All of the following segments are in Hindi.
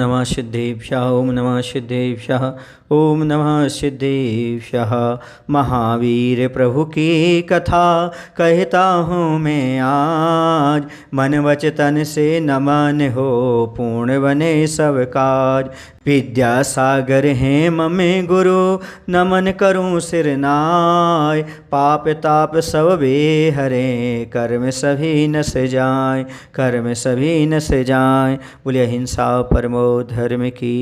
नमः सिद्धेभ्यः ओम नमः सिद्धेभ्यः ओम नमः सिद्धेभ्यः। महावीर प्रभु की कथा कहता हूँ मैं आज, मन वच तन से नमन हो पूर्ण बने सब काज। विद्यासागर हैं ममे गुरु नमन करूं सिर नाय, पाप ताप सब वे हरे कर्म सभी नस जाए, कर्म सभी नस जाए। बोलिए अहिंसा परमो धर्म की।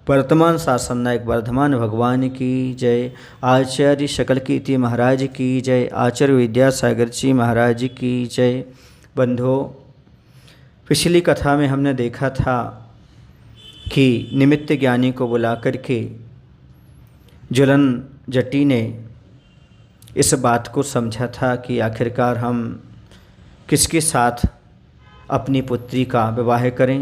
वर्तमान शासन नायक वर्धमान भगवान की जय। आचार्य शकल कीर्ति महाराज की जय। आचार्य विद्यासागर जी महाराज की जय। बंधुओं, पिछली कथा में हमने देखा था कि निमित्त ज्ञानी को बुला करके ज्वलन जटी ने इस बात को समझा था कि आखिरकार हम किसके साथ अपनी पुत्री का विवाह करें।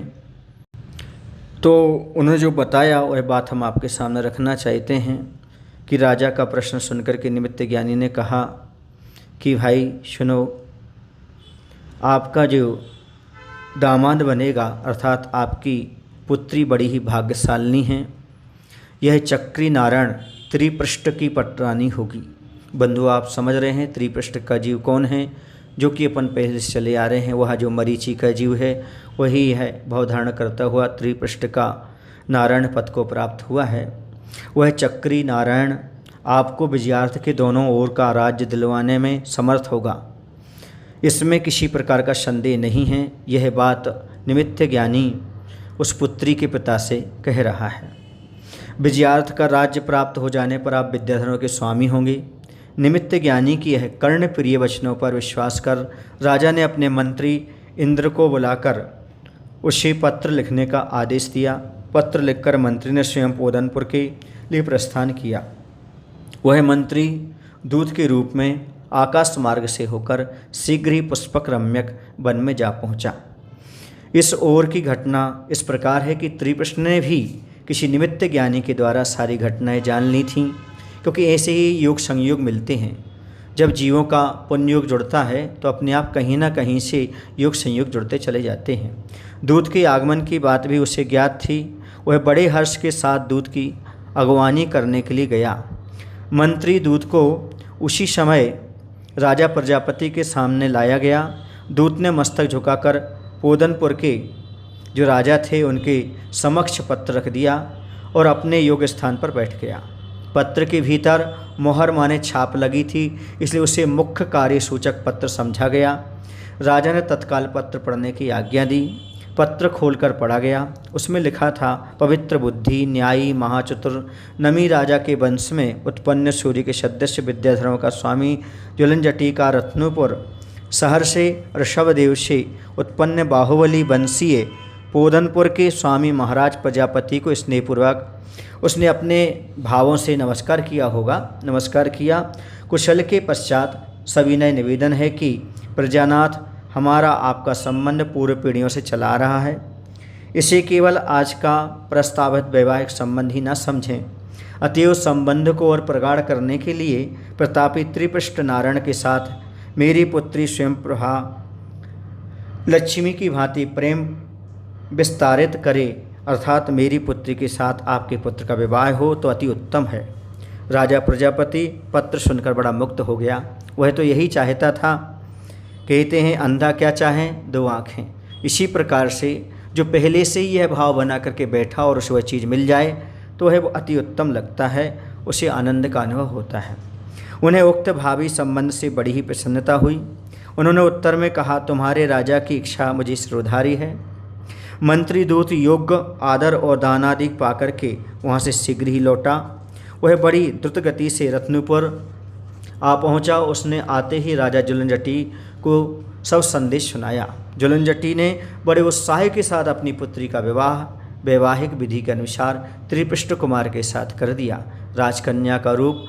तो उन्होंने जो बताया वह बात हम आपके सामने रखना चाहते हैं कि राजा का प्रश्न सुनकर के निमित्त ज्ञानी ने कहा कि भाई सुनो, आपका जो दामाद बनेगा अर्थात आपकी पुत्री बड़ी ही भाग्यशालिनी है। यह चक्री नारायण त्रिपृष्ठ की पटरानी होगी। बंधु, आप समझ रहे हैं त्रिपृष्ठ का जीव कौन है? जो कि अपन पहले से चले आ रहे हैं, वह जो मरीचि का जीव है वही है भवधारण करता हुआ त्रिपृष्ठ का नारायण पद को प्राप्त हुआ है। वह चक्री नारायण आपको विजयार्थ के दोनों ओर का राज्य दिलवाने में समर्थ होगा, इसमें किसी प्रकार का संदेह नहीं है। यह बात निमित्त ज्ञानी उस पुत्री के पिता से कह रहा है। विजयार्थ का राज्य प्राप्त हो जाने पर आप विद्याधरों के स्वामी होंगे। निमित्त ज्ञानी की यह कर्ण प्रिय वचनों पर विश्वास कर राजा ने अपने मंत्री इंद्र को बुलाकर उसे पत्र लिखने का आदेश दिया। पत्र लिखकर मंत्री ने स्वयं पोदनपुर के लिए प्रस्थान किया। वह मंत्री दूत के रूप में आकाश मार्ग से होकर शीघ्र ही पुष्पक रम्यक वन में जा पहुंचा। इस ओर की घटना इस प्रकार है कि त्रिपृष्ठ ने भी किसी निमित्त ज्ञानी के द्वारा सारी घटनाएं जान ली थीं, क्योंकि ऐसे ही योग संयोग मिलते हैं। जब जीवों का पुण्य योग जुड़ता है तो अपने आप कहीं ना कहीं से योग संयोग जुड़ते चले जाते हैं। दूत के आगमन की बात भी उसे ज्ञात थी। वह बड़े हर्ष के साथ दूत की अगवानी करने के लिए गया। मंत्री दूत को उसी समय राजा प्रजापति के सामने लाया गया। दूत ने मस्तक झुकाकर पोदनपुर के जो राजा थे उनके समक्ष पत्र रख दिया और अपने योग्य स्थान पर बैठ गया। पत्र के भीतर मोहर माने छाप लगी थी, इसलिए उसे मुख्य कार्य सूचक पत्र समझा गया। राजा ने तत्काल पत्र पढ़ने की आज्ञा दी। पत्र खोलकर पढ़ा गया। उसमें लिखा था, पवित्र बुद्धि न्यायी महाचतुर नमी राजा के वंश में उत्पन्न सूर्य के सदस्य विद्याधरों का स्वामी ज्वलन जटी का रत्नपुर शहर से ऋषभदेव से उत्पन्न बाहुबली वंशीय पोदनपुर के स्वामी महाराज प्रजापति को स्नेहपूर्वक उसने अपने भावों से नमस्कार किया होगा। नमस्कार किया। कुशल के पश्चात सविनय निवेदन है कि प्रजानाथ, हमारा आपका संबंध पूर्व पीढ़ियों से चला आ रहा है। इसे केवल आज का प्रस्तावित वैवाहिक संबंध ही न समझें। अतएव संबंध को और प्रगाढ़ करने के लिए प्रतापी त्रिपृष्ठ नारायण के साथ मेरी पुत्री स्वयं प्रभा लक्ष्मी की भांति प्रेम विस्तारित करे, अर्थात मेरी पुत्री के साथ आपके पुत्र का विवाह हो तो अति उत्तम है। राजा प्रजापति पत्र सुनकर बड़ा मुक्त हो गया। वह तो यही चाहता था। कहते हैं अंधा क्या चाहें दो आँखें। इसी प्रकार से जो पहले से ही यह भाव बना करके बैठा और उसे वह चीज़ मिल जाए तो वह अति उत्तम लगता है, उसे आनंद का अनुभव होता है। उन्हें उक्त भावी संबंध से बड़ी ही प्रसन्नता हुई। उन्होंने उत्तर में कहा, तुम्हारे राजा की इच्छा मुझे श्रोधारी है। मंत्री दूत योग्य आदर और दान आदि पाकर के वहाँ से शीघ्र ही लौटा। वह बड़ी द्रुत गति से रत्नपुर आ पहुँचा। उसने आते ही राजा ज्वलन जटी को सब संदेश सुनाया। ज्वलन जटी ने बड़े उत्साह के साथ अपनी पुत्री का विवाह वैवाहिक विधि के अनुसार त्रिपृष्ठ कुमार के साथ कर दिया। राजकन्या का रूप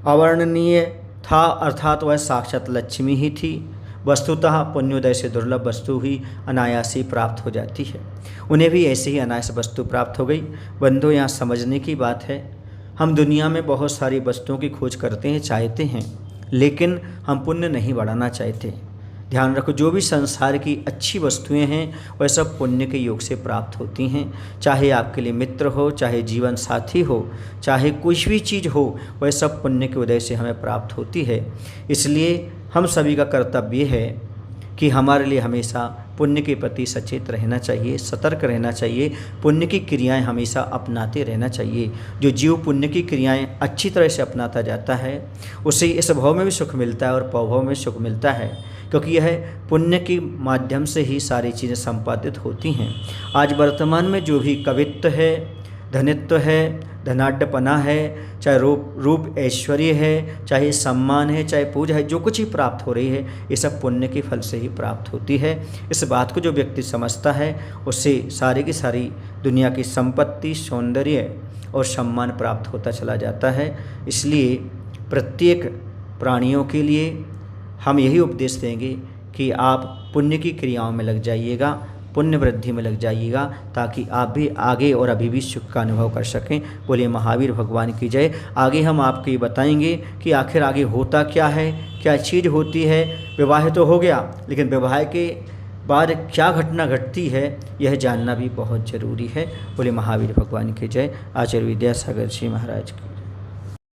अवर्णनीय था, अर्थात वह साक्षात लक्ष्मी ही थी। वस्तुतः पुण्योदय से दुर्लभ वस्तु ही अनायास ही प्राप्त हो जाती है। उन्हें भी ऐसे ही अनायास वस्तु प्राप्त हो गई। बंधु, यहाँ समझने की बात है, हम दुनिया में बहुत सारी वस्तुओं की खोज करते हैं, चाहते हैं, लेकिन हम पुण्य नहीं बढ़ाना चाहते। ध्यान रखो, जो भी संसार की अच्छी वस्तुएं हैं वह सब पुण्य के योग से प्राप्त होती हैं। चाहे आपके लिए मित्र हो, चाहे जीवन साथी हो, चाहे कुछ भी चीज़ हो, वह सब पुण्य के उदय से हमें प्राप्त होती है। इसलिए हम सभी का कर्तव्य है कि हमारे लिए हमेशा पुण्य के प्रति सचेत रहना चाहिए, सतर्क रहना चाहिए, पुण्य की क्रियाएं हमेशा अपनाते रहना चाहिए। जो जीव पुण्य की क्रियाएं अच्छी तरह से अपनाता जाता है उसे इस भव में भी सुख मिलता है और पवभव में सुख मिलता है, क्योंकि यह पुण्य के माध्यम से ही सारी चीज़ें संपादित होती हैं। आज वर्तमान में जो भी कवित्व है, धनित्व है, धनाढ्यपना है, चाहे रूप ऐश्वर्य है, चाहे सम्मान है, चाहे पूजा है, जो कुछ ही प्राप्त हो रही है ये सब पुण्य के फल से ही प्राप्त होती है। इस बात को जो व्यक्ति समझता है उससे सारी की सारी दुनिया की संपत्ति, सौंदर्य और सम्मान प्राप्त होता चला जाता है। इसलिए प्रत्येक प्राणियों के लिए हम यही उपदेश देंगे कि आप पुण्य की क्रियाओं में लग जाइएगा, पुण्य वृद्धि में लग जाइएगा, ताकि आप भी आगे और अभी भी सुख का अनुभव कर सकें। बोलिए महावीर भगवान की जय। आगे हम आपको ये बताएंगे कि आखिर आगे होता क्या है, क्या चीज़ होती है। विवाह तो हो गया, लेकिन विवाह के बाद क्या घटना घटती है यह जानना भी बहुत ज़रूरी है। बोलिए महावीर भगवान की जय। आचार्य विद्यासागर जी महाराज की।